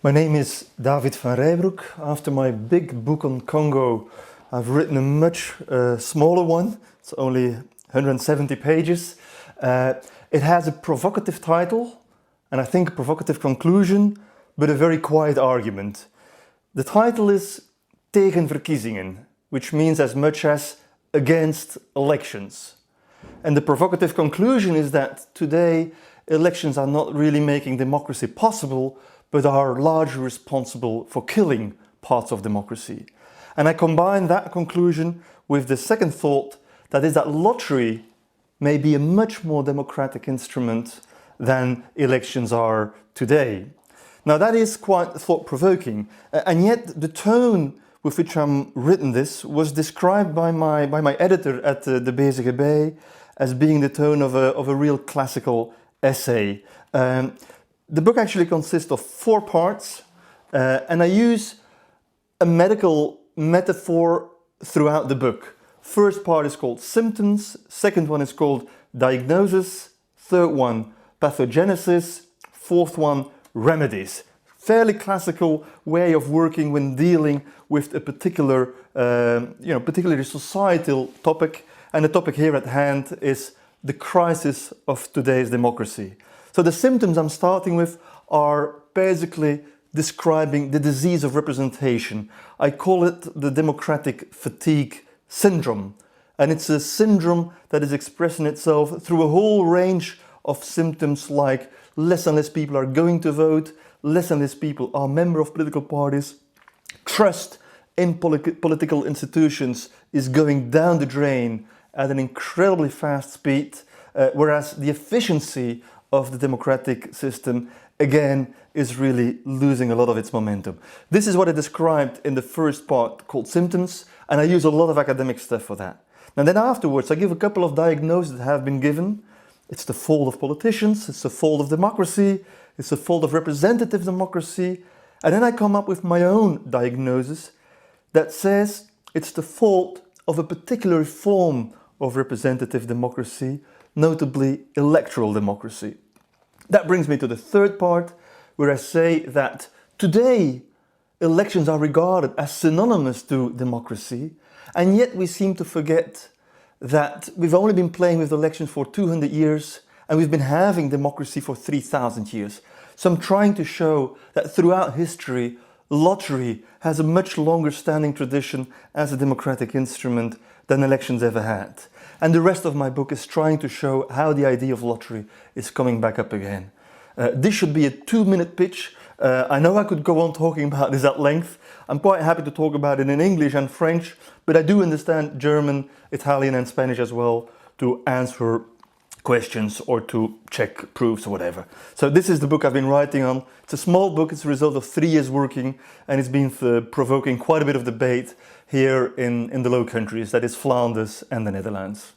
My name is David van Reybrouck. After my big book on Congo, I've written a much smaller one. It's only 170 pages. It has a provocative title, and I think a provocative conclusion, but a very quiet argument. The title is Tegen verkiezingen, which means as much as against elections. And the provocative conclusion is that today elections are not really making democracy possible, but are largely responsible for killing parts of democracy. And I combine that conclusion with the second thought, that is that lottery may be a much more democratic instrument than elections are today. Now that is quite thought-provoking, and yet the tone with which I'm written this was described by my editor at the BZGB as being the tone of a real classical essay. The book actually consists of 4 parts, and I use a medical metaphor throughout the book. First part is called symptoms, second one is called diagnosis, third one pathogenesis, fourth one remedies. Fairly classical way of working when dealing with a particular, particularly societal topic, and the topic here at hand is the crisis of today's democracy. So the symptoms I'm starting with are basically describing the disease of representation. I call it the democratic fatigue syndrome. And it's a syndrome that is expressing itself through a whole range of symptoms like less and less people are going to vote, less and less people are members of political parties, trust in political institutions is going down the drain at an incredibly fast speed, whereas the efficiency of the democratic system, again, is really losing a lot of its momentum. This is what I described in the first part called symptoms, and I use a lot of academic stuff for that. And then afterwards, I give a couple of diagnoses that have been given. It's the fault of politicians, it's the fault of democracy, it's the fault of representative democracy, and then I come up with my own diagnosis that says it's the fault of a particular form of representative democracy, notably electoral democracy. That brings me to the third part, where I say that today elections are regarded as synonymous to democracy, and yet we seem to forget that we've only been playing with elections for 200 years and we've been having democracy for 3,000 years. So I'm trying to show that throughout history, lottery has a much longer standing tradition as a democratic instrument than elections ever had. And the rest of my book is trying to show how the idea of lottery is coming back up again. This should be a 2-minute pitch. I know I could go on talking about this at length. I'm quite happy to talk about it in English and French, but I do understand German, Italian and Spanish as well to answer questions or to check proofs or whatever. So this is the book I've been writing on. It's a small book, it's a result of 3 years working, and it's been provoking quite a bit of debate here in the Low Countries, that is Flanders and the Netherlands.